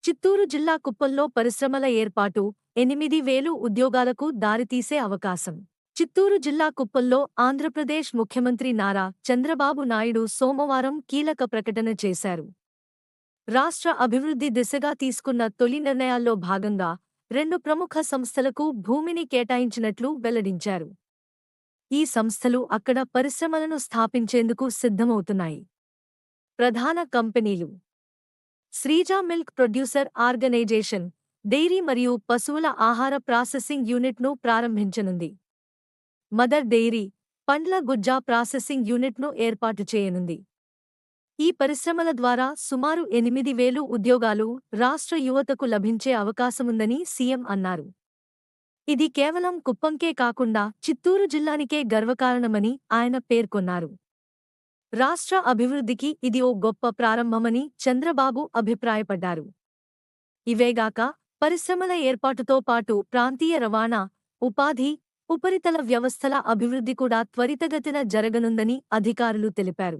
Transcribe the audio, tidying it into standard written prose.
చిత్తూరు జిల్లా కుప్పంలో పరిశ్రమల ఏర్పాటు 8,000 ఉద్యోగాలకు దారితీసే అవకాశం. చిత్తూరు జిల్లా కుప్పంలో ఆంధ్రప్రదేశ్ ముఖ్యమంత్రి నారా చంద్రబాబు నాయుడు సోమవారం కీలక ప్రకటన చేశారు. రాష్ట్ర అభివృద్ధి దిశగా తీసుకున్న తొలి నిర్ణయాల్లో భాగంగా 2 ప్రముఖ సంస్థలకు భూమిని కేటాయించినట్లు వెల్లడించారు. ఈ సంస్థలు అక్కడ పరిశ్రమలను స్థాపించేందుకు సిద్ధమవుతున్నాయి. ప్రధాన కంపెనీలు: Sreeja milk producer organisation dairy మరియు పశువుల ఆహార ప్రాసెసింగ్ యూనిట్ను ప్రారంభించనుంది. మదర్ డెయిరీ పండ్ల గుజ్జా ప్రాసెసింగ్ యూనిట్ను ఏర్పాటు చేయనుంది. ఈ పరిశ్రమల ద్వారా సుమారు 8,000 ఉద్యోగాలు రాష్ట్ర యువతకు లభించే అవకాశముందని సీఎం అన్నారు. ఇది కేవలం కుప్పంకే కాకుండా చిత్తూరు జిల్లానికే గర్వకారణమని ఆయన పేర్కొన్నారు. రాష్ట్ర అభివృద్ధికి ఇది ఓ గొప్ప ప్రారంభమని చంద్రబాబు అభిప్రాయపడ్డారు. ఇవేగాక పరిశ్రమల ఏర్పాటుతో పాటు ప్రాంతీయ రవాణా, ఉపాధి, ఉపరితల వ్యవస్థల అభివృద్ధి కూడా త్వరితగతిన జరగనుందని అధికారులు తెలిపారు.